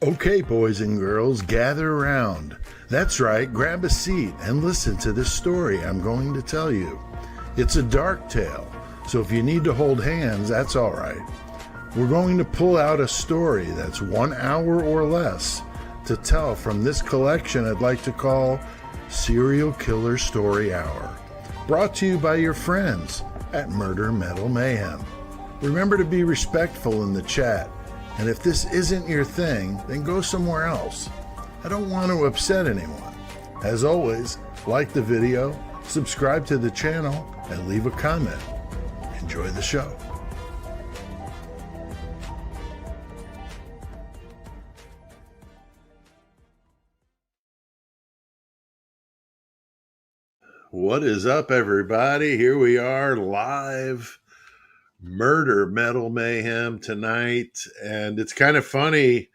Okay, boys and girls, gather around. That's right, grab a seat and listen to this story I'm going to tell you. It's a dark tale, so if you need to hold hands, that's all right. We're going to pull out a story that's 1 hour or less to tell from this collection I'd like to call Serial Killer Story Hour, brought to you by your friends at Murder Metal Mayhem. Remember to be respectful in the chat, and if this isn't your thing, then go somewhere else. I don't want to upset anyone. As always, like the video, subscribe to the channel, and leave a comment. Enjoy the show. What is up, everybody? Here we are live. Murder Metal Mayhem tonight, and it's kind of funny.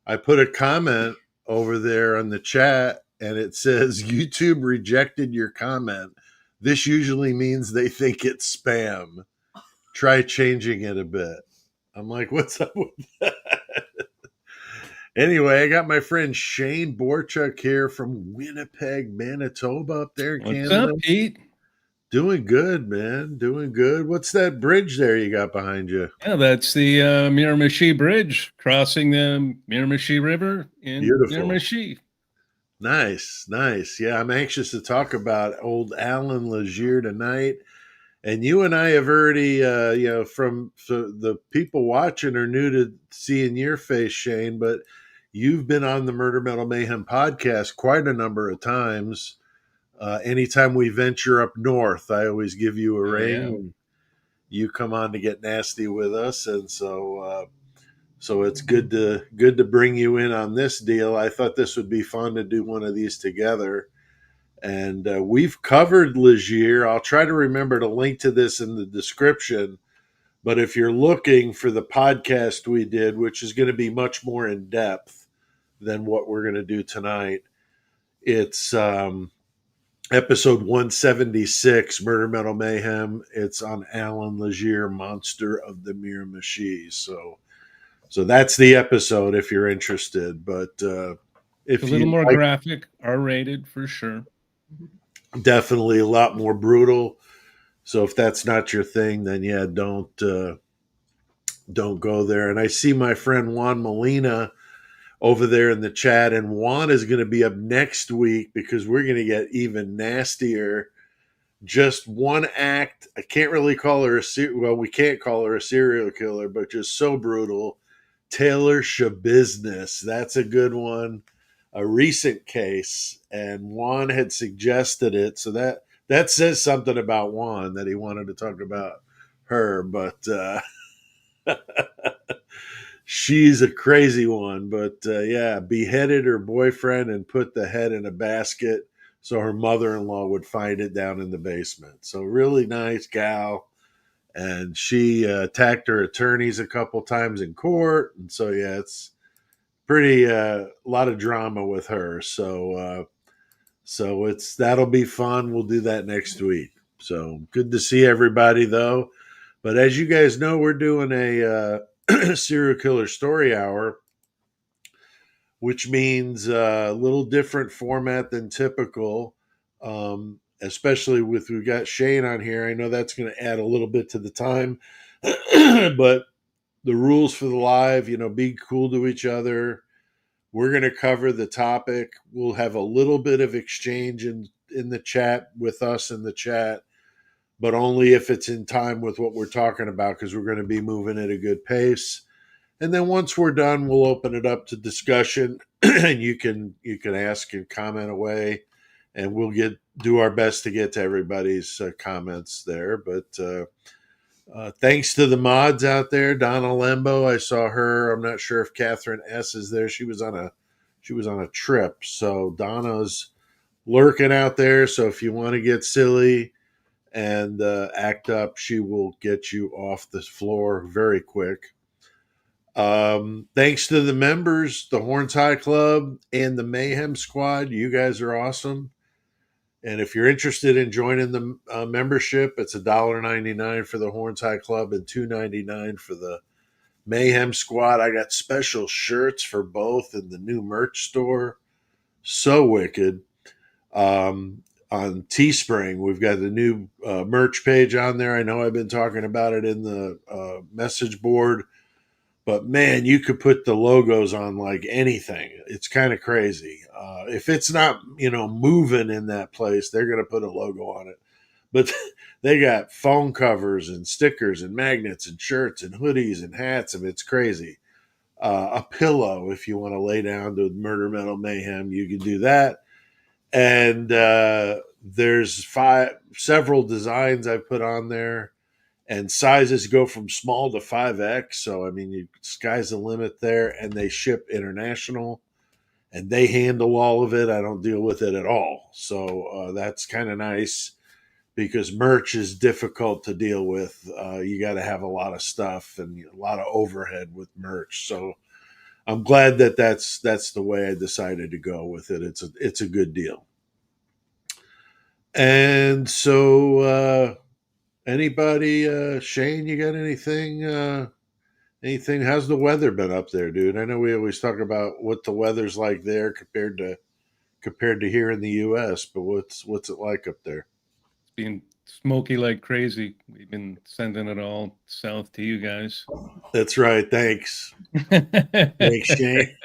I put a comment over there on the chat and it says YouTube rejected your comment. This usually means they think it's spam. Try changing it a bit. I'm like, what's up with that? Anyway, I got my friend Shane Borczuch here from Winnipeg, Manitoba, up there in What's Canada. up, Pete? Doing good, man. Doing good. What's that bridge there you got behind you? Yeah, that's the Miramichi Bridge crossing the Miramichi River in Beautiful. Miramichi. Nice, nice. Yeah, I'm anxious to talk about old Allan Legere tonight. And you and I have already, from the people watching are new to seeing your face, Shane, but you've been on the Murder Metal Mayhem podcast quite a number of times. Anytime we venture up north, I always give you a ring. Yeah. And you come on to get nasty with us, and so it's good to bring you in on this deal. I thought this would be fun to do one of these together. And we've covered Legere. I'll try to remember to link to this in the description. But if you're looking for the podcast we did, which is going to be much more in depth than what we're going to do tonight, it's episode 176, Murder Metal Mayhem. It's on Allan Legere, Monster of the Miramichi. So that's the episode if you're interested. But if a little you more like, graphic, R-rated for sure. definitely a lot more brutal. So if that's not your thing, then yeah, don't go there. And I see my friend Juan Molina over there in the chat, and Juan is going to be up next week because we're going to get even nastier. Just one act. I can't really call her we can't call her a serial killer, but just so brutal. Taylor Shabiznis. That's a good one. A recent case, and Juan had suggested it, so that says something about Juan that he wanted to talk about her, but she's a crazy one. But yeah, beheaded her boyfriend and put the head in a basket so her mother-in-law would find it down in the basement. So really nice gal. And she attacked her attorneys a couple times in court. And so, yeah, it's pretty a lot of drama with her. So that'll be fun. We'll do that next week. So good to see everybody, though. But as you guys know, we're doing a serial killer story hour, which means a little different format than typical. Especially with we've got Shane on here. I know that's going to add a little bit to the time, but the rules for the live, be cool to each other. We're going to cover the topic. We'll have a little bit of exchange in the chat with us in the chat, but only if it's in time with what we're talking about, because we're going to be moving at a good pace. And then once we're done, we'll open it up to discussion, and you can ask and comment away, and we'll do our best to get to everybody's comments there. But thanks to the mods out there, Donna Lembo. I saw her. I'm not sure if Catherine S is there. She was on a trip, so Donna's lurking out there. So if you want to get silly and act up, she will get you off the floor very quick. Thanks to the members, the Horns High Club and the Mayhem Squad. You guys are awesome. And if you're interested in joining the membership, it's $1.99 for the Horns High Club and $2.99 for the Mayhem Squad. I got special shirts for both in the new merch store. So wicked. On Teespring, we've got the new merch page on there. I know I've been talking about it in the message board, but man, you could put the logos on like anything. It's kind of crazy. If it's not, moving in that place, they're going to put a logo on it. But they got phone covers and stickers and magnets and shirts and hoodies and hats, and it's crazy. A pillow, if you want to lay down to Murder Metal Mayhem, you can do that. And there's several designs I put on there, and sizes go from small to 5X. So I mean, sky's the limit there, and they ship international, and they handle all of it. I don't deal with it at all, so that's kind of nice because merch is difficult to deal with. You got to have a lot of stuff and a lot of overhead with merch. So I'm glad that that's the way I decided to go with it. It's a good deal. And so, anybody, Shane, you got anything? Anything? How's the weather been up there, dude? I know we always talk about what the weather's like there compared to here in the U.S., but what's it like up there? It's been smoky like crazy. We've been sending it all south to you guys. That's right. Thanks, thanks, Shane.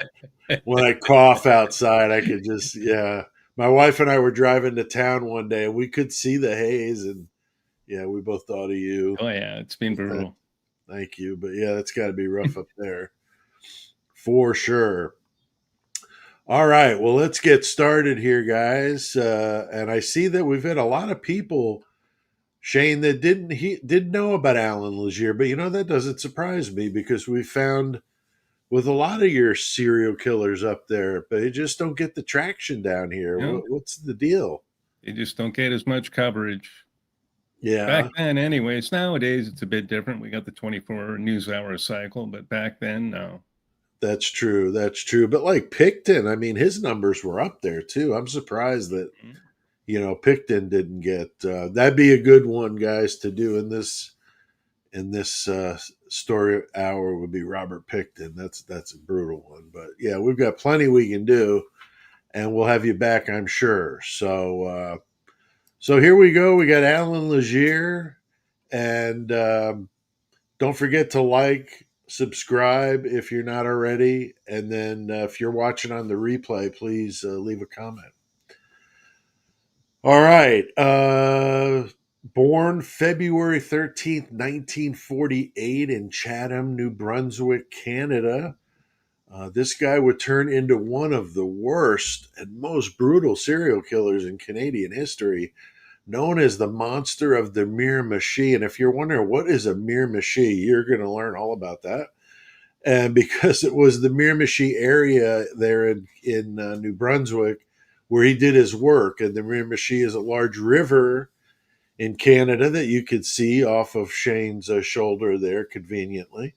When I cough outside, I could just yeah. My wife and I were driving to town one day, and we could see the haze, and yeah, we both thought of you. Oh yeah, it's been brutal. Thank you, but yeah, that's got to be rough up there for sure. All right, well, let's get started here, guys. And I see that we've had a lot of people, Shane, that didn't know about Allan Legere, but that doesn't surprise me because we found with a lot of your serial killers up there, but they just don't get the traction down here. You know, What's the deal? they just don't get as much coverage. Back Yeah, then, anyways. Nowadays, it's a bit different. We got the 24 news hour cycle, but back then, no. that's true. That's true. But like Picton, I mean, his numbers were up there too. I'm surprised that Mhm. Picton didn't get. That'd be a good one, guys, to do in this story hour would be Robert Picton. That's a brutal one, but yeah, we've got plenty we can do, and we'll have you back, I'm sure. So here we go. We got Allan Legere, and don't forget to like, subscribe if you're not already, and then if you're watching on the replay, please leave a comment. All right. Born February 13th, 1948, in Chatham, New Brunswick, Canada. This guy would turn into one of the worst and most brutal serial killers in Canadian history, known as the monster of the Miramichi. And if you're wondering what is a Miramichi, you're going to learn all about that. And because it was the Miramichi area there in New Brunswick where he did his work, and the Miramichi is a large river in Canada that you could see off of Shane's shoulder there conveniently.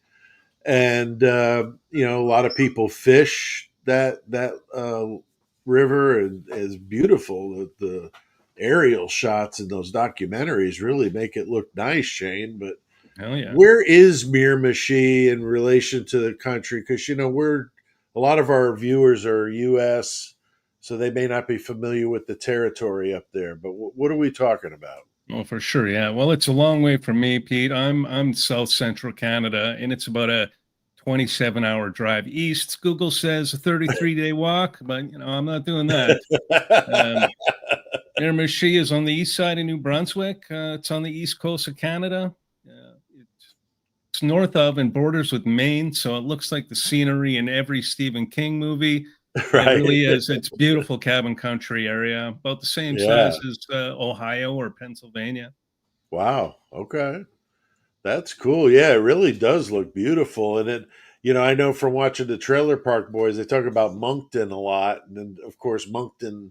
And a lot of people fish that river, and it's beautiful. The aerial shots in those documentaries really make it look nice, Shane. But Hell yeah. where is Miramichi in relation to the country? Because we're a lot of our viewers are U.S., so they may not be familiar with the territory up there. But what are we talking about? Oh, for sure. Yeah. Well, it's a long way from me, Pete. I'm South Central Canada, and it's about a 27-hour drive east. Google says a 33-day walk, but I'm not doing that. Miramichi is on the east side of New Brunswick. It's on the east coast of Canada. It's north of and borders with Maine, so it looks like the scenery in every Stephen King movie. It Right. really is. It's beautiful cabin country area, about the same Yeah. size as Ohio or Pennsylvania. Wow. Okay. That's cool. Yeah, it really does look beautiful. And I know from watching the Trailer Park Boys, they talk about Moncton a lot. And then, of course, Moncton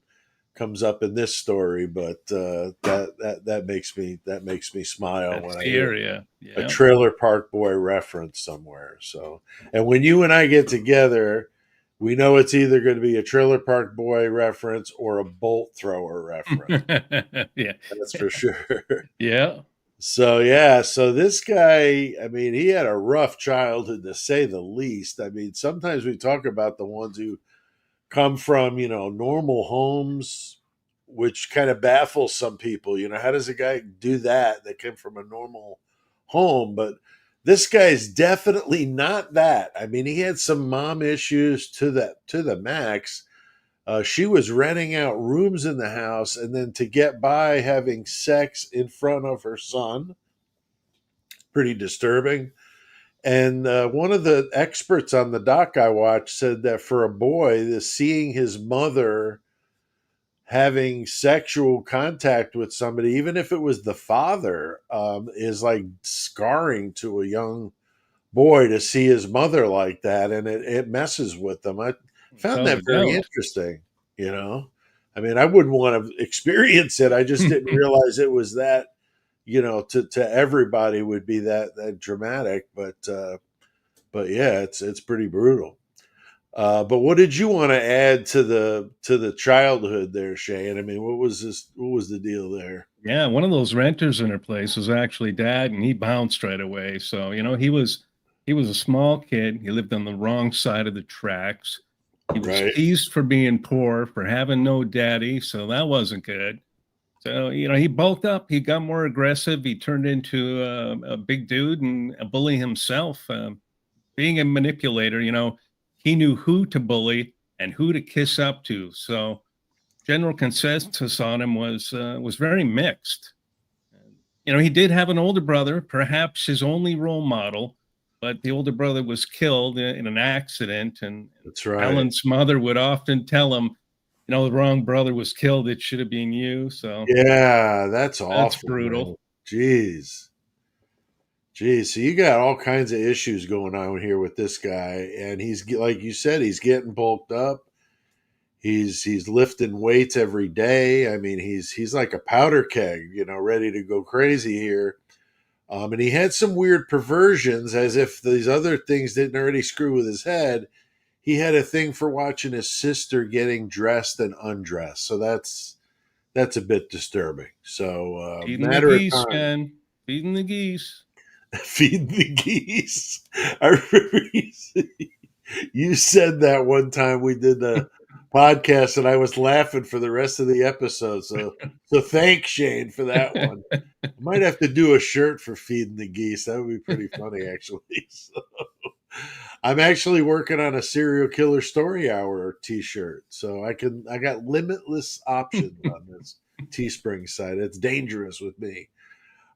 comes up in this story, but that makes me smile That's when I the hear area. a Yeah. Trailer Park Boy reference somewhere. So, and when you and I get together, we know it's either going to be a Trailer Park Boy reference or a bolt thrower reference. Yeah. That's for sure. Yeah. So yeah, so this guy, I mean, he had a rough childhood to say the least. I mean, sometimes we talk about the ones who come from, normal homes, which kind of baffles some people. How does a guy do that came from a normal home? But this guy's definitely not that. I mean, he had some mom issues to the max. She was renting out rooms in the house, and then to get by having sex in front of her son. Pretty disturbing. And one of the experts on the doc I watched said that for a boy, seeing his mother having sexual contact with somebody, even if it was the father, is like scarring to a young boy to see his mother like that, and it messes with them. I found Without that a very doubt. interesting. I mean, I wouldn't want to experience it. I just didn't realize it was that. To everybody would be that dramatic, but yeah, it's pretty brutal. But what did you want to add to the childhood there, Shane? I mean, what was this? What was the deal there? Yeah, one of those renters in her place was actually dad, and he bounced right away. So, he was a small kid. He lived on the wrong side of the tracks. He was Right. teased for being poor, for having no daddy, so that wasn't good. So, he bulked up. He got more aggressive. He turned into a big dude and a bully himself. Being a manipulator, he knew who to bully and who to kiss up to. So, general consensus on him was very mixed. He did have an older brother, perhaps his only role model, but the older brother was killed in an accident. And That's right. Alan's mother would often tell him, the wrong brother was killed. It should have been you. So Yeah, that's that's awful, man. brutal. Jeez. Jeez. So you got all kinds of issues going on here with this guy, and like you said, he's getting bulked up. He's lifting weights every day. I mean, he's like a powder keg, ready to go crazy here. And he had some weird perversions, as if these other things didn't already screw with his head. He had a thing for watching his sister getting dressed and undressed. So that's a bit disturbing. So Feeding the matter of geese, time. man. Feeding the geese. Feed the geese. I remember you said that one time we did the podcast, and I was laughing for the rest of the episode. So thanks, Shane, for that one. I might have to do a shirt for feeding the geese. That would be pretty funny, actually. So, I'm actually working on a serial killer story hour T-shirt, so I got limitless options on this Teespring site. It's dangerous with me.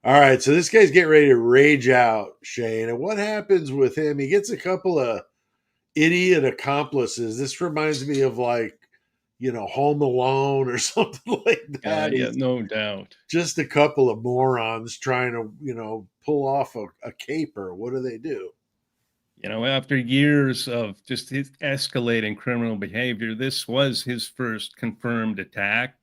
All right, so this guy's getting ready to rage out, Shane. And what happens with him? He gets a couple of idiot accomplices. This reminds me of like, Home Alone or something like that. Yeah, He's no doubt. just a couple of morons trying to, pull off a caper. What do they do? After years of just his escalating criminal behavior, this was his first confirmed attack.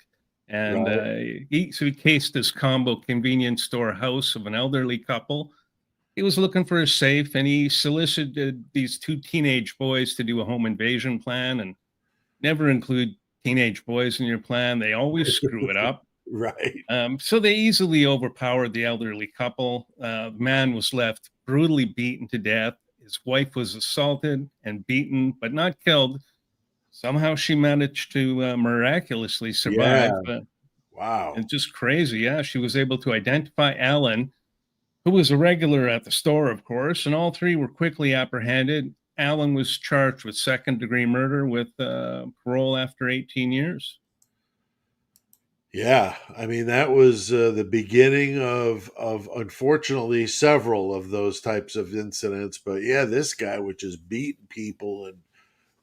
And Right. he cased this combo convenience store house of an elderly couple. He was looking for a safe, and he solicited these two teenage boys to do a home invasion plan. And never include teenage boys in your plan; they always screw it up. Right. So they easily overpowered the elderly couple. The man was left brutally beaten to death. His wife was assaulted and beaten, but not killed. Somehow she managed to miraculously Yeah. survive. Wow. It's just crazy. Yeah, she was able to identify Alan, who was a regular at the store, of course, and all three were quickly apprehended. Alan was charged with second-degree murder with parole after 18 years. Yeah, I mean that was the beginning of unfortunately several of those types of incidents. But yeah, this guy was just beating people and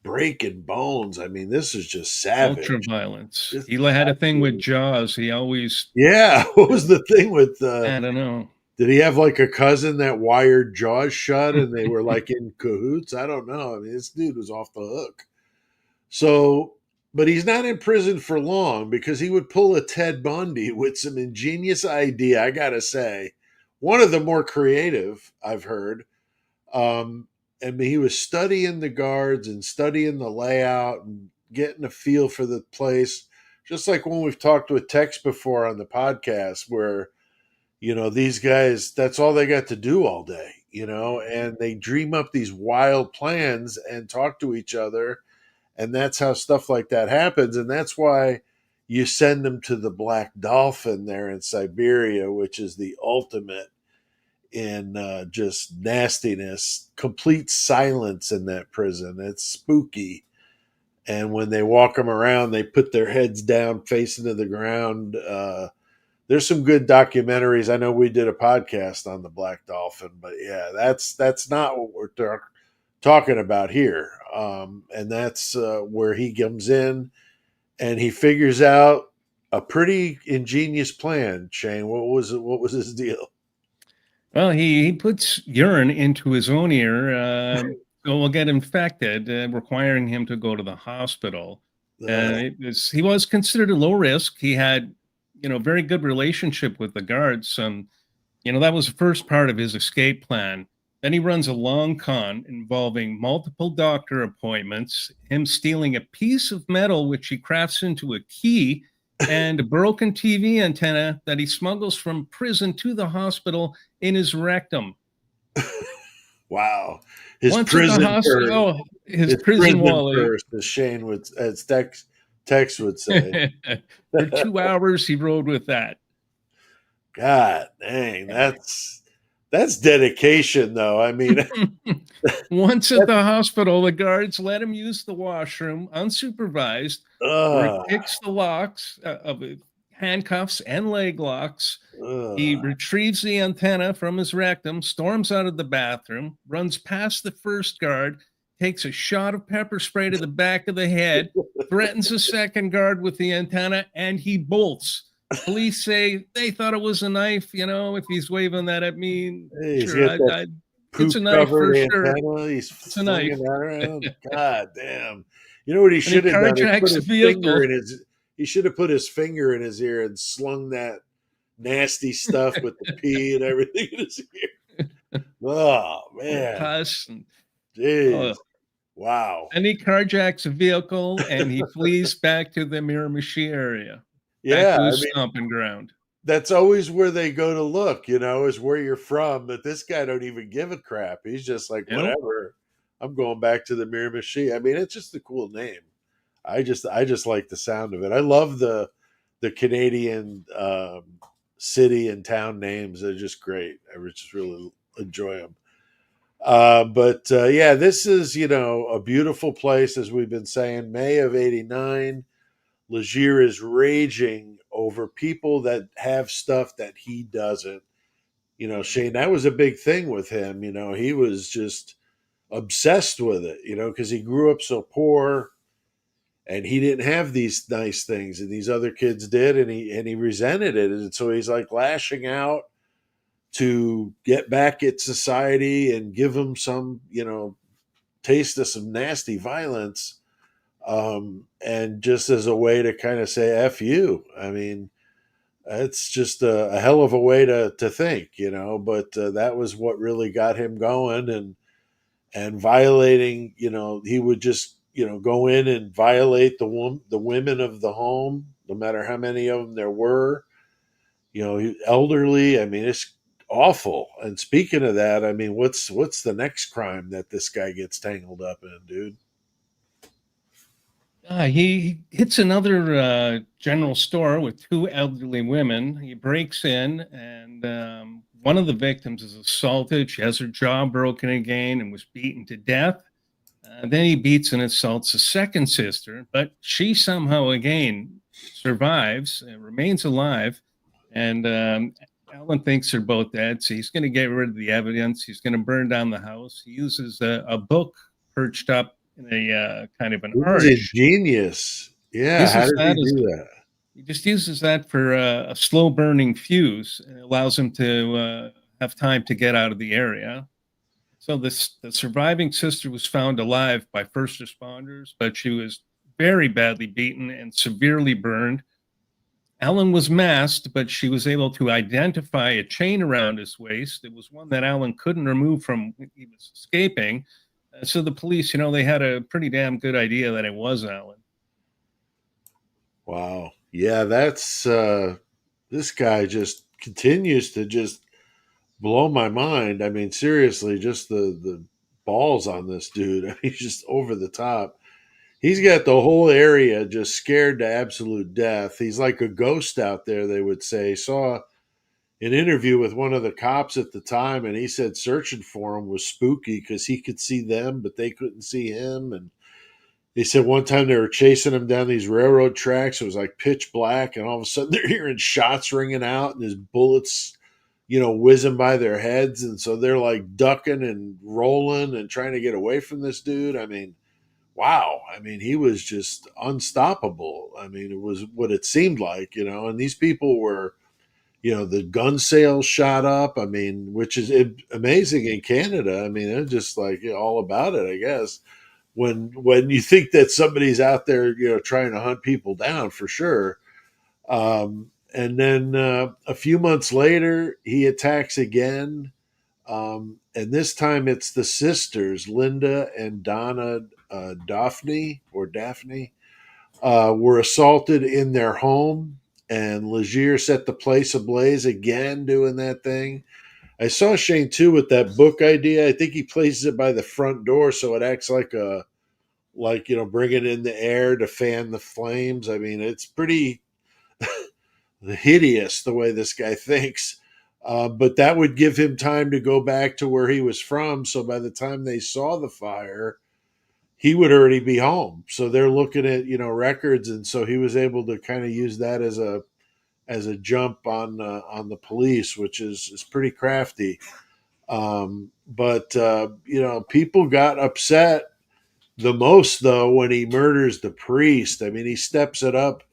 breaking bones. I mean, this is just Ultra savage. violence. This He is had a thing with absolutely Jaws. He always, yeah. What was the thing with? I don't know. Did he have like a cousin that wired jaws shut and they were like in cahoots? I don't know. I mean, this dude was off the hook. So, but he's not in prison for long because he would pull a Ted Bundy with some ingenious idea. I gotta say, one of the more creative I've heard. And he was studying the guards and studying the layout and getting a feel for the place, just like when we've talked with Tex before on the podcast, where these guys, that's all they got to do all day, and they dream up these wild plans and talk to each other. And that's how stuff like that happens. And that's why you send them to the Black Dolphin there in Siberia, which is the ultimate in just nastiness, complete silence in that prison. It's spooky. And when they walk them around, they put their heads down, facing to the ground. There's some good documentaries. I know we did a podcast on the Black Dolphin, but yeah, that's not what we're talking about here. And that's where he comes in and he figures out a pretty ingenious plan. Shane, what was it? What was his deal? Well, he puts urine into his own ear, so will get infected, requiring him to go to the hospital. He was considered a low risk. He had, very good relationship with the guards. That was the first part of his escape plan. Then he runs a long con involving multiple doctor appointments, him stealing a piece of metal which he crafts into a key, and a broken TV antenna that he smuggles from prison to the hospital in his rectum. Wow. His prison wallet. Purse, as Shane would, as Tex would say. For 2 hours, he rode with that. God dang, that's dedication, though. I mean, once at the hospital, the guards let him use the washroom unsupervised, where he picks the locks of handcuffs and leg locks. He retrieves the antenna from his rectum, storms out of the bathroom, runs past the first guard, takes a shot of pepper spray to the back of the head, threatens a second guard with the antenna, and he bolts. Police say they thought it was a knife. If he's waving that at me, hey, sure, it's a knife for sure. He's it's a knife. Around. God damn! You know what he should have done? He should have put his finger in his ear and slung that nasty stuff with the pee and everything in his ear. Oh man! Pus. Jeez. Wow. And he carjacks a vehicle and he flees back to the Miramichi area. Yeah, back to his stomping ground. That's always where they go to look, is where you're from. But this guy don't even give a crap. He's just like, whatever. I'm going back to the Miramichi. I mean, it's just a cool name. I just like the sound of it. I love the Canadian city and town names. They're just great. I just really enjoy them. But this is, a beautiful place, as we've been saying. May of '89. Legere is raging over people that have stuff that he doesn't. Shane, that was a big thing with him. He was just obsessed with it, because he grew up so poor and he didn't have these nice things and these other kids did, and he resented it. And so he's like lashing out to get back at society and give them some, taste of some nasty violence. And just as a way to kind of say F you. I mean, it's just a hell of a way to think, but that was what really got him going, and violating, he would just, go in and violate the women of the home, no matter how many of them there were, elderly. I mean, it's awful. And speaking of that, I mean, what's the next crime that this guy gets tangled up in, dude? He hits another general store with two elderly women. He breaks in, and one of the victims is assaulted. She has her jaw broken again and was beaten to death. Then he beats and assaults the second sister, but she somehow again survives and remains alive. And Allan thinks they're both dead, so he's going to get rid of the evidence. He's going to burn down the house. He uses a book perched up in a kind of an arch. Genius. Yeah, how did he do that? He just uses that for a slow burning fuse, and it allows him to have time to get out of the area. So the surviving sister was found alive by first responders, but she was very badly beaten and severely burned. Allan was masked, but she was able to identify a chain around his waist. It was one that Allan couldn't remove from when he was escaping. So the police, they had a pretty damn good idea that it was Allan. Wow. Yeah, that's this guy just continues to just blow my mind. I mean, seriously, just the balls on this dude. I mean, he's just over the top. He's got the whole area just scared to absolute death. He's like a ghost out there, they would say. Saw an interview with one of the cops at the time, and he said searching for him was spooky because he could see them, but they couldn't see him. And they said one time they were chasing him down these railroad tracks. It was like pitch black, and all of a sudden they're hearing shots ringing out and his bullets, whizzing by their heads. And so they're like ducking and rolling and trying to get away from this dude. I mean, wow. I mean, he was just unstoppable. I mean, it was what it seemed like, and these people were, the gun sales shot up. I mean, which is amazing in Canada. I mean, they're just like all about it, I guess. When you think that somebody's out there, trying to hunt people down for sure. And then a few months later, he attacks again. And this time it's the sisters, Linda and Donna Daphne, were assaulted in their home. And Legere set the place ablaze again, doing that thing. I saw Shane too with that book idea. I think he places it by the front door so it acts like bringing in the air to fan the flames. I mean, it's pretty hideous the way this guy thinks. But that would give him time to go back to where he was from. So by the time they saw the fire, he would already be home. So they're looking at records, and so he was able to kind of use that as a jump on the police, which is pretty crafty. But people got upset the most though when he murders the priest. I mean, he steps it up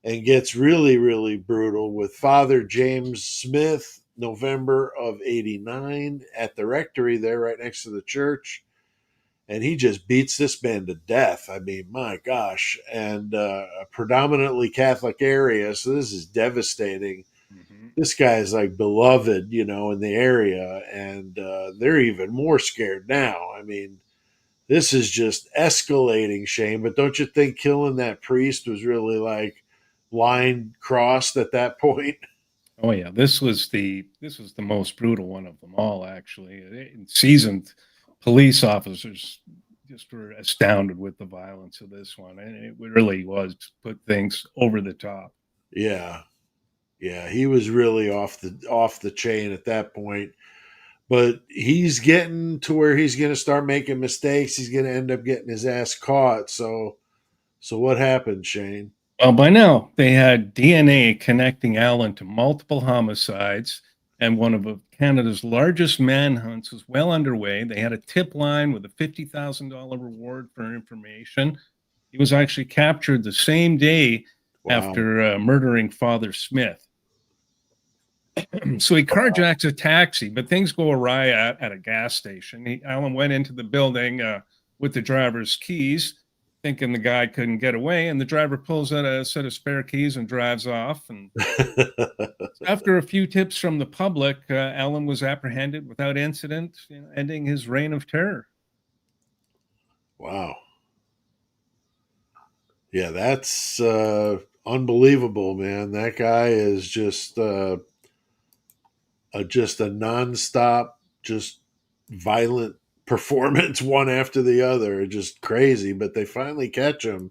and gets really, really brutal with Father James Smith, November of '89, at the rectory there right next to the church. And he just beats this man to death. I mean, my gosh. And a predominantly Catholic area, so this is devastating. Mm-hmm. This guy is like beloved, in the area, and they're even more scared now. I mean, this is just escalating, Shane. But don't you think killing that priest was really like line crossed at that point? Oh yeah, this was the most brutal one of them all. Actually, seasoned police officers just were astounded with the violence of this one, and it really was put things over the top. Yeah, yeah, he was really off the chain at that point. But he's getting to where he's going to start making mistakes. He's going to end up getting his ass caught. So what happened, Shane? Well, by now they had DNA connecting Allen to multiple homicides, and one of Canada's largest manhunts was well underway. They had a tip line with a $50,000 reward for information. He was actually captured the same day Wow. after murdering Father Smith. So he carjacks a taxi, but things go awry at a gas station. Allen went into the building with the driver's keys, thinking the guy couldn't get away, and the driver pulls out a set of spare keys and drives off. And after a few tips from the public, Allen was apprehended without incident, ending his reign of terror. Wow. Yeah, that's unbelievable, man. That guy is just a nonstop, just violent performance, one after the other. Just crazy. But they finally catch him,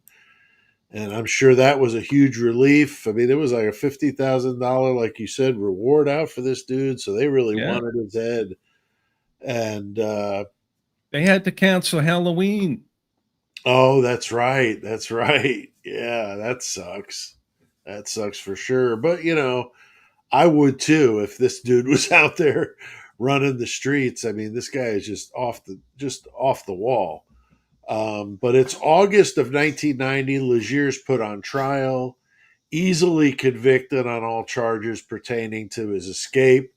and I'm sure that was a huge relief. I mean, there was like a $50,000, like you said, reward out for this dude, so they really Yeah, wanted his head. And they had to cancel Halloween. oh, that's right, that's right. Yeah, that sucks. That sucks for sure. But I would too if this dude was out there running the streets. I mean, this guy is just off the wall. But it's August of 1990. Legere's put on trial, easily convicted on all charges pertaining to his escape.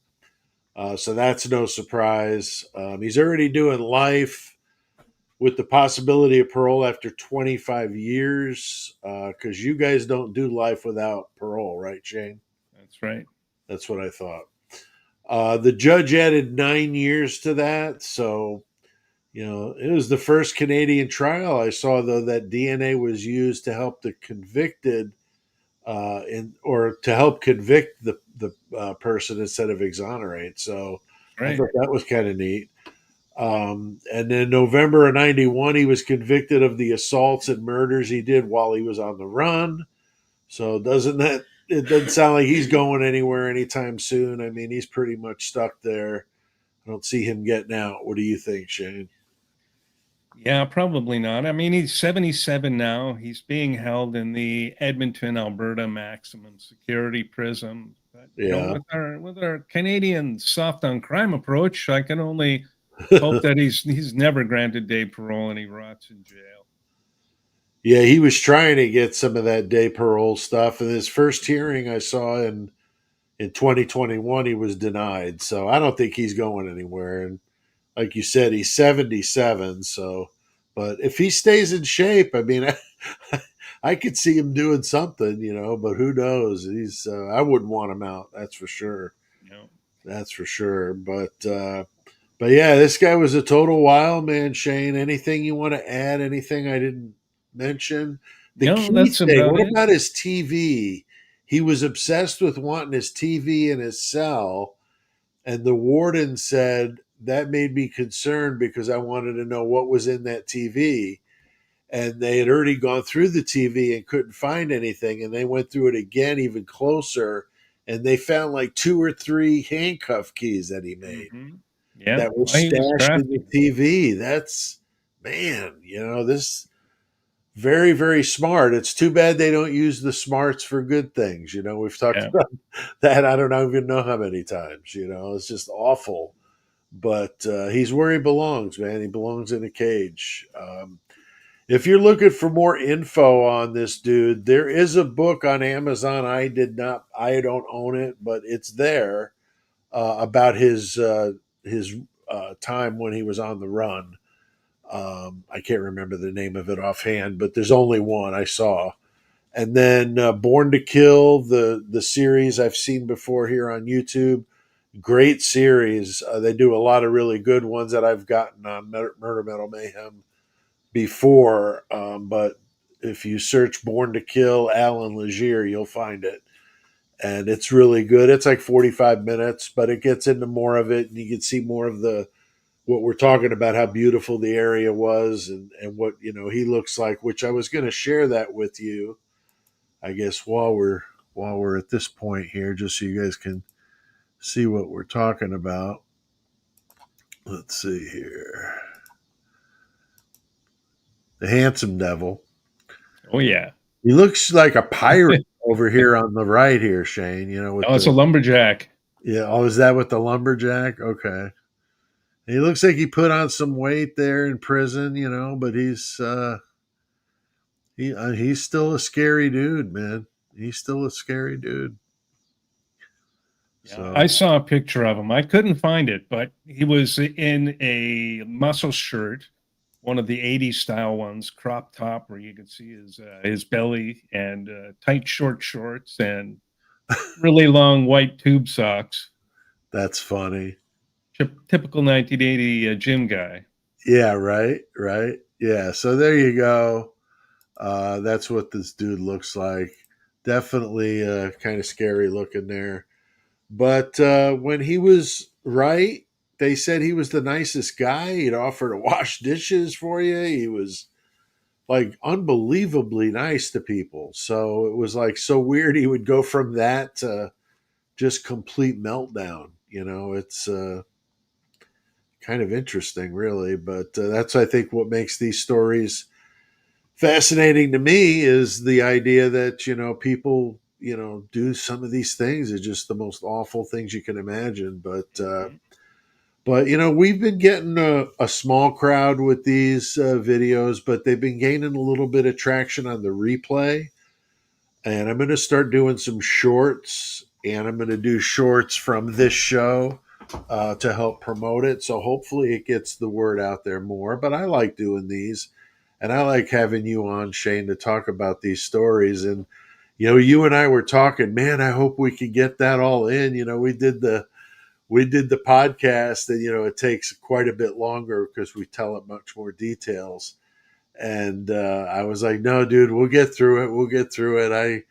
So that's no surprise. He's already doing life with the possibility of parole after 25 years, because you guys don't do life without parole, right, Shane? That's right. That's what I thought. The judge added 9 years to that. So, it was the first Canadian trial I saw, though, that DNA was used to help the convicted or to help convict the person instead of exonerate. So I Right. thought that was kind of neat. And then November of '91, he was convicted of the assaults and murders he did while he was on the run. So doesn't that it doesn't sound like he's going anywhere anytime soon. I mean, he's pretty much stuck there. I don't see him getting out. What do you think, Shane? Yeah, probably not. I mean, he's 77 now. He's being held in the Edmonton, Alberta maximum security prison. But Yeah. with our Canadian soft on crime approach, I can only hope that he's never granted day parole and he rots in jail. Yeah, he was trying to get some of that day parole stuff. And his first hearing I saw in 2021, he was denied. So I don't think he's going anywhere. And like you said, he's 77. So, but if he stays in shape, I mean, I could see him doing something, but who knows? I wouldn't want him out. That's for sure. You know. That's for sure. But yeah, this guy was a total wild man, Shane. Anything you want to add? Anything I didn't mention? The No, key that's thing, about what it. about his TV? He was obsessed with wanting his TV in his cell, and the warden said that made me concerned because I wanted to know what was in that TV. And they had already gone through the TV and couldn't find anything. And they went through it again, even closer, and they found like two or three handcuff keys that he made Hmm. Yeah, that were well, he was stashed in the crafty. TV. That's, man, this very, very smart. It's too bad they don't use the smarts for good things. We've talked Yeah, about that. I don't even know how many times. It's just awful. But he's where he belongs, man. He belongs in a cage. If you're looking for more info on this dude, there is a book on Amazon. I don't own it, but it's there about his time when he was on the run. I can't remember the name of it offhand, but there's only one I saw. And then Born to Kill, the series I've seen before here on YouTube. Great series. They do a lot of really good ones that I've gotten on Murder Metal Mayhem before. But if you search Born to Kill Allan Legere, you'll find it. And it's really good. It's like 45 minutes, but it gets into more of it, and you can see more of the what we're talking about, how beautiful the area was, and what he looks like. Which I was going to share that with you, I guess, while we're at this point here, just so you guys can see what we're talking about. Let's see here, the handsome devil. oh yeah. He looks like a pirate over here on the right here, Shane. With Oh, it's a the lumberjack. yeah. Oh, is that with the lumberjack? Okay. He looks like he put on some weight there in prison, but he's still a scary dude, man. He's still a scary dude. Yeah, So I saw a picture of him. I couldn't find it, but he was in a muscle shirt, one of the '80s style ones, crop top, where you could see his belly, and tight short shorts and really long white tube socks. that's funny. Typical 1980 gym guy. Yeah, right, right. Yeah. So there you go. That's what this dude looks like. Definitely kind of scary looking there. But when he was right, they said he was the nicest guy. He'd offer to wash dishes for you. He was like unbelievably nice to people. So it was like so weird he would go from that to just complete meltdown. It's kind of interesting, really. But that's, I think, what makes these stories fascinating to me is the idea that, people, do some of these things. Are just the most awful things you can imagine. Mhm. But we've been getting a small crowd with these videos, but they've been gaining a little bit of traction on the replay. And I'm going to start doing some shorts, and I'm going to do shorts from this show to help promote it. So hopefully it gets the word out there more. But I like doing these, and I like having you on, Shane, to talk about these stories. And you and I were talking, man. I hope we can get that all in. We did the podcast, and it takes quite a bit longer because we tell it much more details. And I was like, no, dude, we'll get through it. We'll get through it. I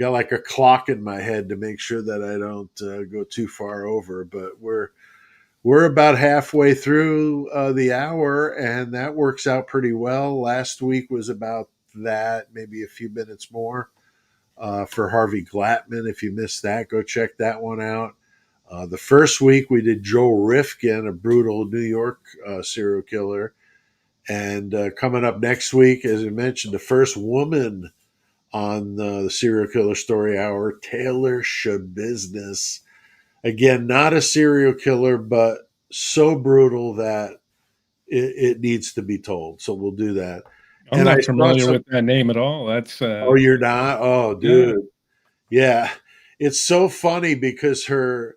got like a clock in my head to make sure that I don't go too far over. But we're about halfway through the hour, and that works out pretty well. Last week was about that, maybe a few minutes more for Harvey Glattman. If you missed that, go check that one out. The first week we did Joel Rifkin, a brutal New York serial killer. And coming up next week, as I mentioned, the first woman on the Serial Killer Story Hour, Taylor Shabiznes. Again, not a serial killer, but so brutal that it needs to be told. So we'll do that. I'm And I not saw familiar some. with that name at all. That's Oh, you're not? Oh, yeah. dude. Yeah. It's so funny because her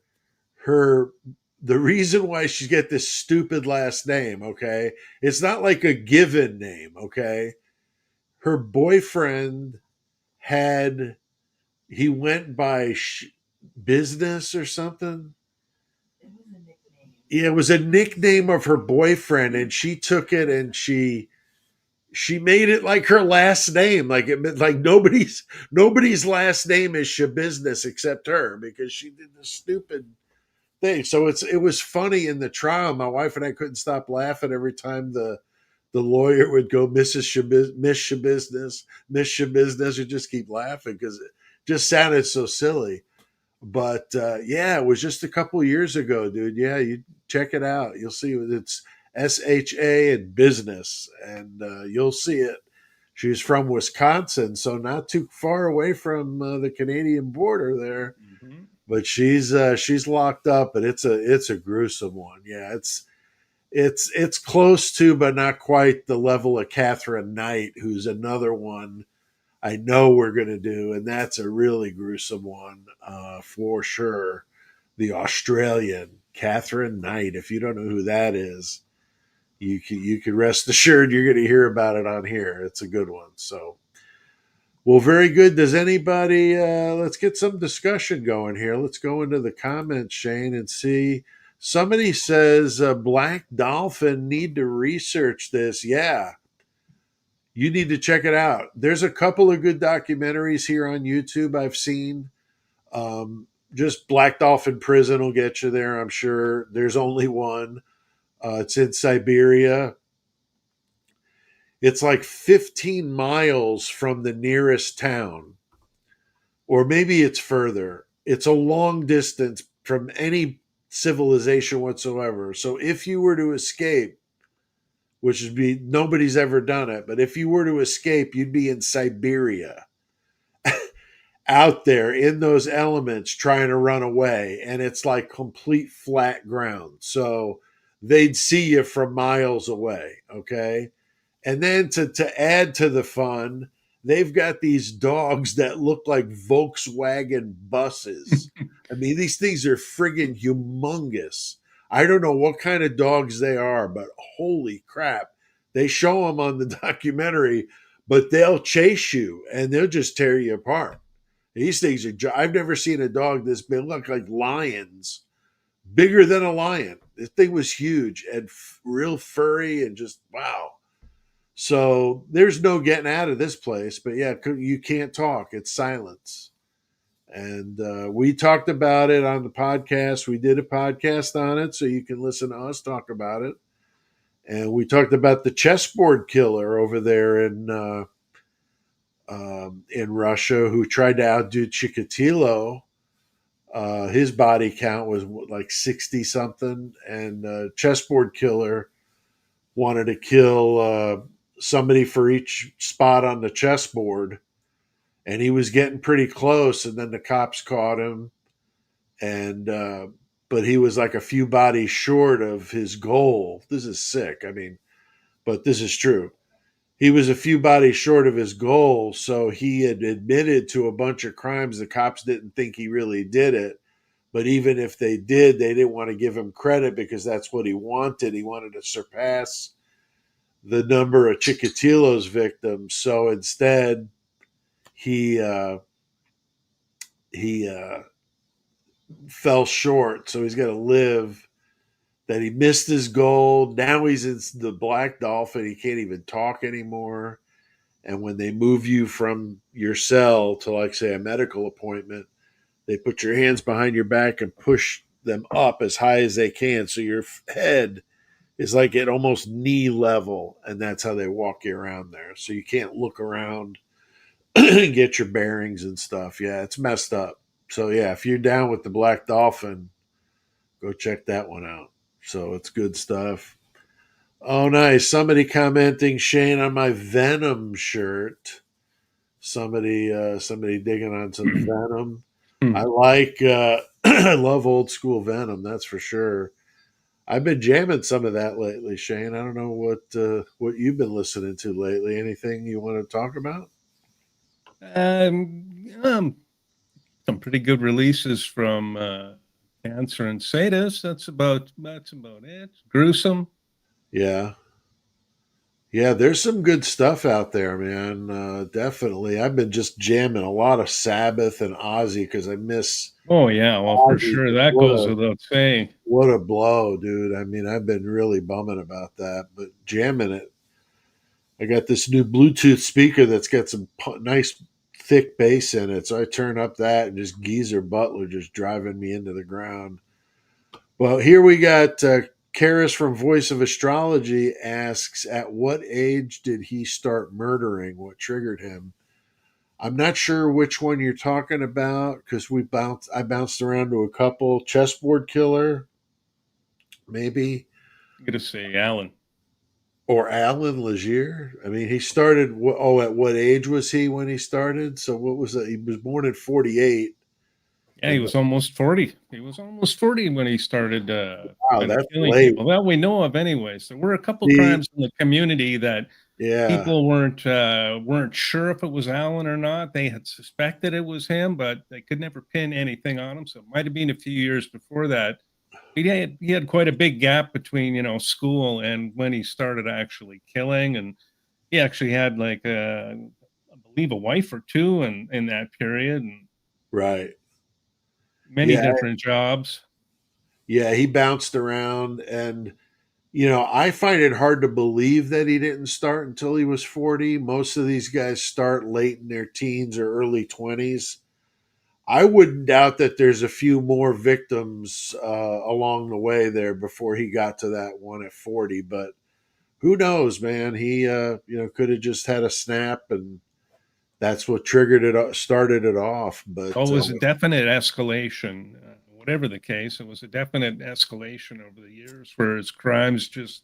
the reason why she get this stupid last name, okay? It's not like a given name, okay? Her boyfriend had he went by business or something. Yeah, it was a nickname of her boyfriend, and she took it and she made it like her last name. Like like nobody's last name is Shabiznes except her because she did this stupid thing. So it was funny in the trial. My wife and I couldn't stop laughing every time the lawyer would go Mrs. Miss Shabiznes, Miss Shabiznes, and just keep laughing because it just sounded so silly. But yeah, it was just a couple of years ago, dude. Yeah, you check it out. You'll see it's SHA and business, and you'll see it. She's from Wisconsin, so not too far away from the Canadian border there. Mhm. But she's locked up, and it's a gruesome one. Yeah, it's close to, but not quite the level of Catherine Knight, who's another one I know we're going to do, and that's a really gruesome one for sure. The Australian Catherine Knight. If you don't know who that is, you can rest assured you're going to hear about it on here. It's a good one. So, well, very good. Does anybody? Let's get some discussion going here. Let's go into the comments, Shane, and see. Somebody says Black Dolphin need to research this. Yeah, you need to check it out. There's a couple of good documentaries here on YouTube I've seen. Just Black Dolphin Prison will get you there, I'm sure. There's only one. It's in Siberia. It's like 15 miles from the nearest town, or maybe it's further. It's a long distance from any civilization whatsoever. So if you were to escape, which would be nobody's ever done it, but if you were to escape, you'd be in Siberia out there in those elements trying to run away, and it's like complete flat ground, so they'd see you from miles away. Okay, and then to add to the fun, they've got these dogs that look like Volkswagen buses. I mean, these things are friggin' humongous. I don't know what kind of dogs they are, but holy crap, they show them on the documentary, but they'll chase you and they'll just tear you apart. These things are, I've never seen a dog this big, look like lions, bigger than a lion. This thing was huge and real furry and just, wow. So there's no getting out of this place, but yeah, you can't talk. It's silence. And we talked about it on the podcast. We did a podcast on it, so you can listen to us talk about it. And we talked about the chessboard killer over there in Russia who tried to outdo Chikatilo. His body count was like 60 something, and chessboard killer wanted to kill somebody for each spot on the chessboard, and he was getting pretty close, and then the cops caught him, and but he was like a few bodies short of his goal. This is sick. I mean, but this is true. He was a few bodies short of his goal, so he had admitted to a bunch of crimes. The cops didn't think he really did it, but even if they did, they didn't want to give him credit because that's what he wanted. He wanted to surpass the number of Chikatilo's victims. So instead, he he fell short. So he's got to live. That he missed his goal. Now he's in the Black Dolphin. He can't even talk anymore. And when they move you from your cell to, like, say, a medical appointment, they put your hands behind your back and push them up as high as they can. So your head is like at almost knee level. And that's how they walk you around there. So you can't look around and get your bearings and stuff. Yeah, it's messed up. So, yeah, if you're down with the Black Dolphin, go check that one out. So it's good stuff. Oh, nice. Somebody commenting, Shane, on my Venom shirt. Somebody digging on some Venom. I like I love old school Venom, that's for sure. I've been jamming some of that lately, Shane. I don't know what you've been listening to lately. Anything you want to talk about? Some pretty good releases from Cancer and Sadist. That's about it. Gruesome. Yeah. Yeah, there's some good stuff out there, man. Definitely. I've been just jamming a lot of Sabbath and Ozzy because I miss Oh yeah, well for Ozzy. sure that What goes a without saying. what a blow, dude. I mean, I've been really bumming about that, but jamming it. I got this new Bluetooth speaker that's got some nice thick bass in it. So I turn up that and just Geezer Butler just driving me into the ground. Well, here we got Karis from Voice of Astrology asks, at what age did he start murdering? What triggered him? I'm not sure which one you're talking about because I bounced around to a couple. Chessboard Killer, maybe, I'm gonna say Alan. or Allan Legere. I mean, he started. Oh, at what age was he when he started? So what was that? He was born in '48, Yeah, he and was almost 40. He was almost 40 when he started wow, kind of that's killing late. people. That we know of anyway. So we're a couple The crimes in the community that Yeah, people weren't sure if it was Alan or not. They had suspected it was him, but they could never pin anything on him. So it might have been a few years before that. He had quite a big gap between school and when he started actually killing, and he actually had like I believe a wife or two in that period, and right. many Yeah, different jobs. yeah. He bounced around, and I find it hard to believe that he didn't start until he was 40. Most of these guys start late in their teens or early 20s. I wouldn't doubt that there's a few more victims along the way there before he got to that one at 40. But who knows, man? He, could have just had a snap, and that's what started it off. Oh, But it was a definite escalation. Whatever the case, it was a definite escalation over the years where his crimes just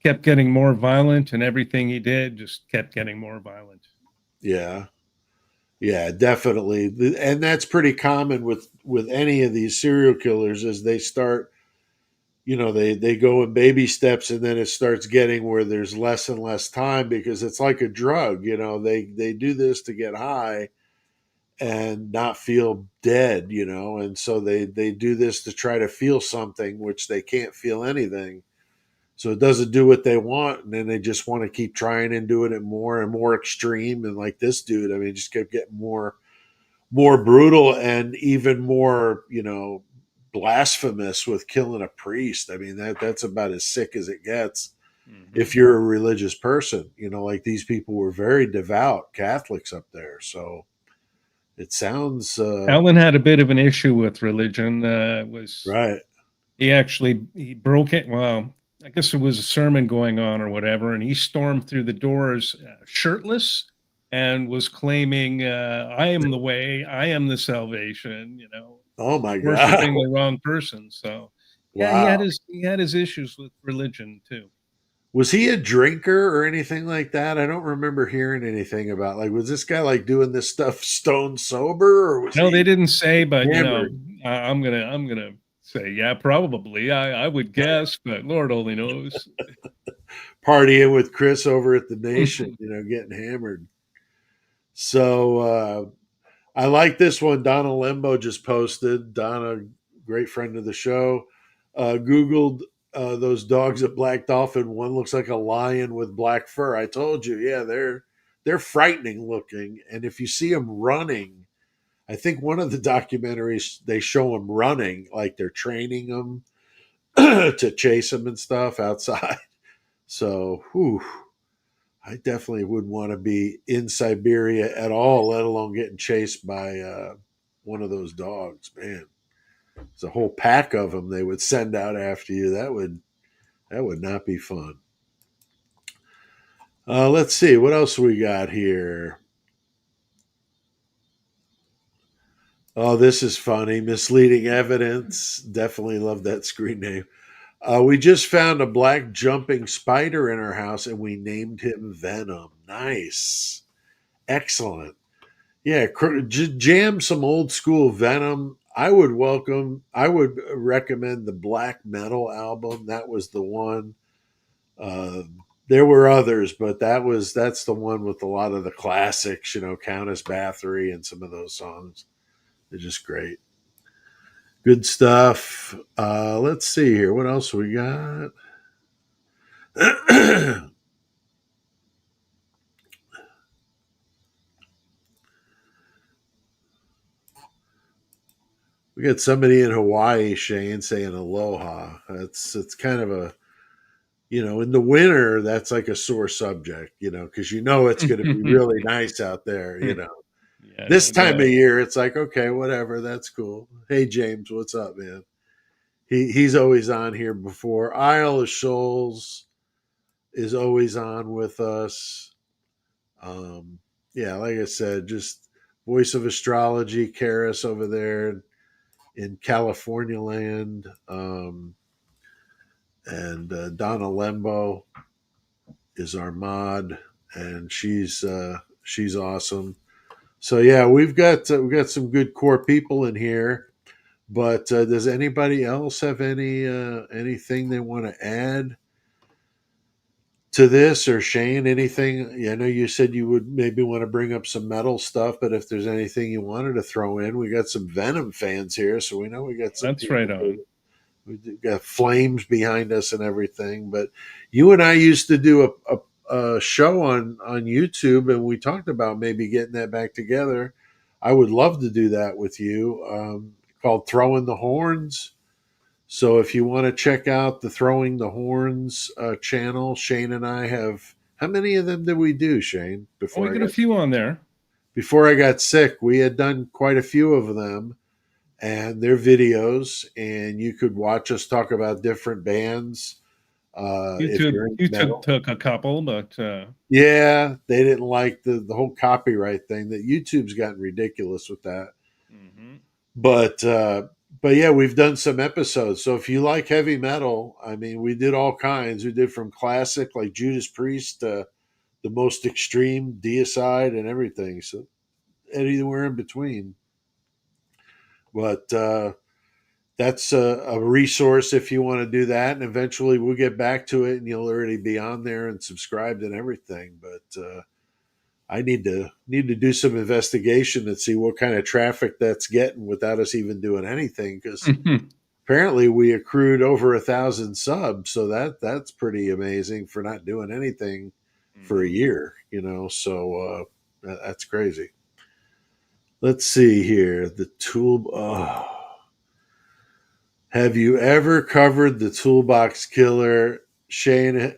kept getting more violent, and everything he did just kept getting more violent. yeah, yeah, definitely, and that's pretty common with any of these serial killers as they start. They go in baby steps, and then it starts getting where there's less and less time because it's like a drug. They do this to get high and not feel dead. And so they do this to try to feel something, which they can't feel anything. So it doesn't do what they want, and then they just want to keep trying and doing it more and more extreme. And like this dude, I mean, just kept getting more brutal and even more, blasphemous with killing a priest. I mean, that's about as sick as it gets if Mhm. you're a religious person. Like these people were very devout Catholics up there. So it sounds Alan had a bit of an issue with religion. Was right. he broke it? Well, I guess it was a sermon going on or whatever, and he stormed through the doors shirtless and was claiming, "I am the way, I am the salvation." Oh my God. Worshiping the wrong person. So, yeah, he Wow. had his issues with religion too. Was he a drinker or anything like that? I don't remember hearing anything about, like, was this guy like doing this stuff stone sober, or was No, they he didn't say, but hammered? I'm gonna say, yeah, probably. I would guess, but Lord only knows. Partying with Chris over at the Nation, getting hammered. So I like this one. Donna Lembo just posted. Donna, great friend of the show, Googled those dogs at Black Dolphin. One looks like a lion with black fur. I told you, yeah, they're frightening looking. And if you see them running, I think one of the documentaries they show them running, like they're training them to chase them and stuff outside. So, whew, I definitely wouldn't want to be in Siberia at all, let alone getting chased by one of those dogs. Man, it's a whole pack of them they would send out after you. That would not be fun. Let's see what else we got here. Oh, this is funny. Misleading evidence. Definitely love that screen name. We just found a black jumping spider in our house and we named him Venom. Nice. Excellent. Yeah, jam some old school Venom. I would recommend the Black Metal album. That was the one. Uh, there were others, but that's the one with a lot of the classics, Countess Bathory and some of those songs. They're just great. Good stuff. Let's see here. What else we got? We got somebody in Hawaii, Shane, saying aloha. It's kind of a in the winter that's like a sore subject, because it's going to be really nice out there. Yeah, This no time of doubt. year, it's like okay, whatever, that's cool. Hey James, what's up, man? He's always on here before. Isle of Shoals is always on with us. Um, yeah, like I said, just voice of astrology, Karis over there in California land, and Donna Lembo is our mod, and she's awesome. So yeah, we've got some good core people in here. But does anybody else have anything they want to add to this, or Shane? Anything? I know you said you would maybe want to bring up some metal stuff, but if there's anything you wanted to throw in, we got some Venom fans here, so we know we got some That's right people. on. We got flames behind us and everything. But you and I used to do a show on YouTube, and we talked about maybe getting that back together. I would love to do that with you. Called Throwing the Horns. So if you want to check out the Throwing the Horns channel, Shane and I have. How many of them did we do, Shane? Oh, we got a few on there. Before I got sick, we had done quite a few of them, and their videos, and you could watch us talk about different bands. If YouTube you're in YouTube metal, took a couple, but yeah, they didn't like the whole copyright thing. That YouTube's gotten ridiculous with that. mhm. But but yeah, we've done some episodes. So if you like heavy metal, I mean, we did all kinds. We did from classic like Judas Priest to the most extreme Deicide and everything. So anywhere in between. But that's a resource if you want to do that. And eventually we'll get back to it and you'll already be on there and subscribed and everything. But I need to do some investigation and see what kind of traffic that's getting without us even doing anything. Because apparently we accrued over 1,000 subs, so that's pretty amazing for not doing anything for a Mhm. year. So that's crazy. Let's see here. The tool. Oh. Have you ever covered the Toolbox Killer, Shane?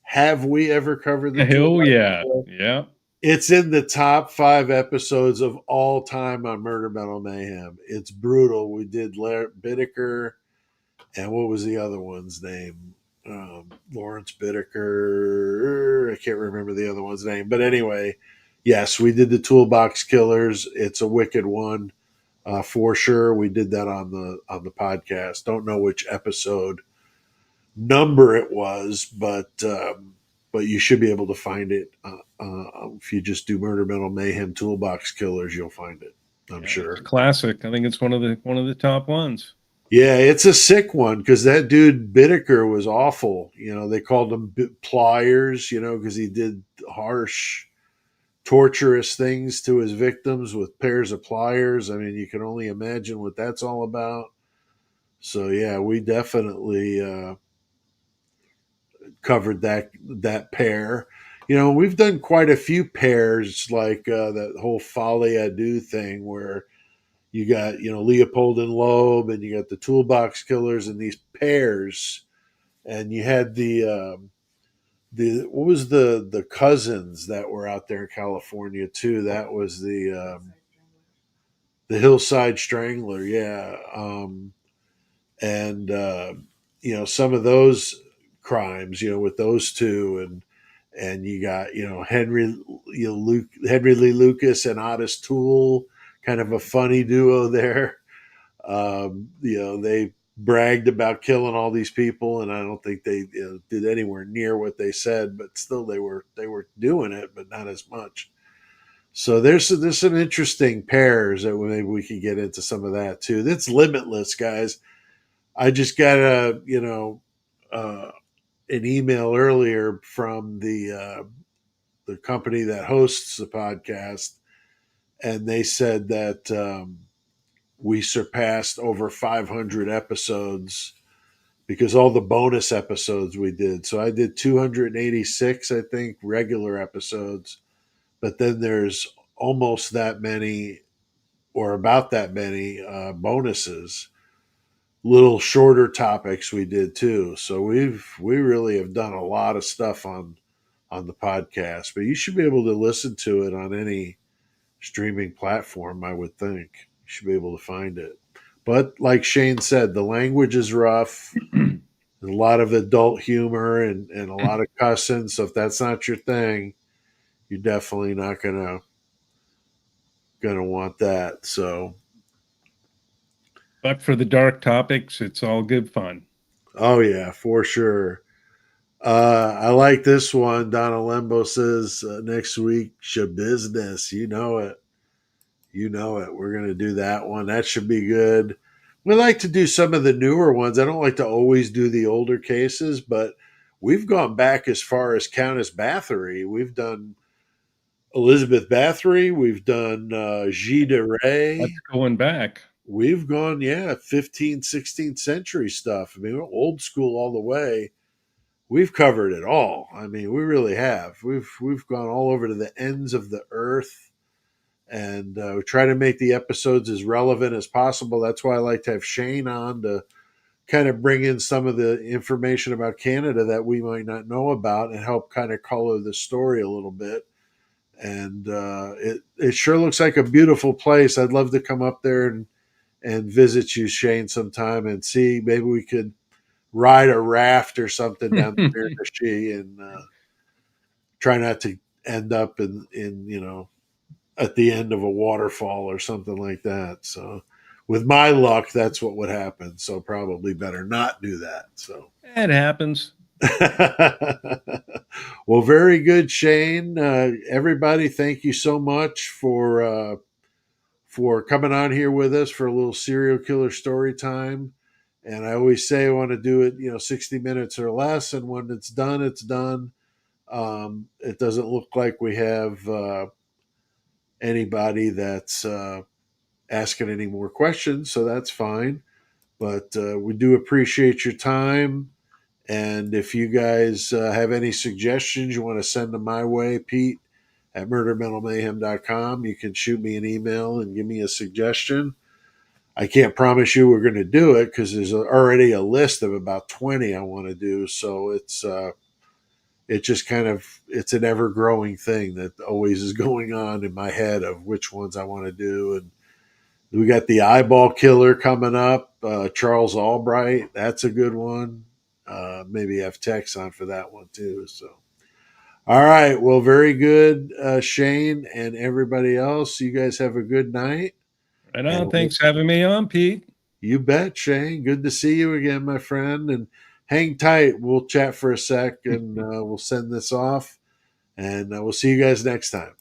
Have we ever covered the Hell Toolbox yeah. Killer? Yeah. It's in the top 5 episodes of all time on Murder Metal Mayhem. It's brutal. We did Bittaker, and what was the other one's name? Lawrence Bittaker. I can't remember the other one's name, but anyway, yes, we did the Toolbox Killers. It's a wicked one. For sure, we did that on the podcast. Don't know which episode number it was, but you should be able to find it if you just do Murder Metal Mayhem Toolbox Killers. You'll find it, I'm Yeah, it's a sure. classic. I think it's one of the top ones. Yeah, it's a sick one because that dude Bittaker was awful. They called him Pliers, because he did harsh, torturous things to his victims with pairs of pliers. I mean, you can only imagine what that's all about. So yeah, we definitely covered that pair. We've done quite a few pairs, like that whole Folie à Deux thing, where you got Leopold and Loeb, and you got the Toolbox Killers, and these pairs, and you had what was the cousins that were out there in California too? That was the Hillside Strangler, yeah. And some of those crimes, with those two, and you got Henry Lee Lucas and Otis Toole, kind of a funny duo there. They bragged about killing all these people, and I don't think they did anywhere near what they said, but still they were doing it, but not as much. So there's some interesting pairs that maybe we could get into some of that too. That's limitless, guys. I just got uh, an email earlier from the company that hosts the podcast, and they said that we surpassed over 500 episodes because all the bonus episodes we did. So I did 286, I think, regular episodes, but then there's almost that many or about that many bonuses, little shorter topics we did too. So we really have done a lot of stuff on the podcast, but you should be able to listen to it on any streaming platform, I would think. You should be able to find it. But like Shane said, the language is rough, a lot of adult humor and a lot of cussing. So if that's not your thing, you're definitely not gonna want that. So But for the dark topics, it's all good fun. oh yeah, for sure. I like this one. Donna Lembo says next week, business. You know it. You know it. We're going to do that one. That should be good. We like to do some of the newer ones. I don't like to always do the older cases, but we've gone back as far as Countess Bathory. We've done Elizabeth Bathory. We've done Gilles de Rais. That's going back. We've gone, 15th, 16th century stuff. I mean, we're old school all the way. We've covered it all. I mean, we really have. We've gone all over to the ends of the earth, and we try to make the episodes as relevant as possible. That's why I like to have Shane on to kind of bring in some of the information about Canada that we might not know about and help kind of color the story a little bit. And it sure looks like a beautiful place. I'd love to come up there and visit you, Shane, sometime and see. Maybe we could ride a raft or something down the Miramichi and try not to end up in at the end of a waterfall or something like that. So with my luck, that's what would happen. So probably better not do that. So it happens. Well, very good, Shane. Everybody, thank you so much for coming on here with us for a little serial killer story time. And I always say I want to do it, 60 minutes or less. And when it's done, it's done. It doesn't look like we have anybody that's asking any more questions, so that's fine. But we do appreciate your time. And if you guys have any suggestions you want to send them my way, Pete at murdermetalmayhem.com, you can shoot me an email and give me a suggestion. I can't promise you we're going to do it because there's already a list of about 20 I want to do. So it just kind of, it's an ever growing thing that always is going on in my head of which ones I want to do. And we got the eyeball killer coming up, Charles Albright. That's a good one. Maybe have Tex on for that one too. So, all right. Well, very good, Shane and everybody else. You guys have a good night. Right on. Thanks for having me on, Pete. You bet, Shane. Good to see you again, my friend. And hang tight. We'll chat for a sec and we'll send this off. And we'll see you guys next time.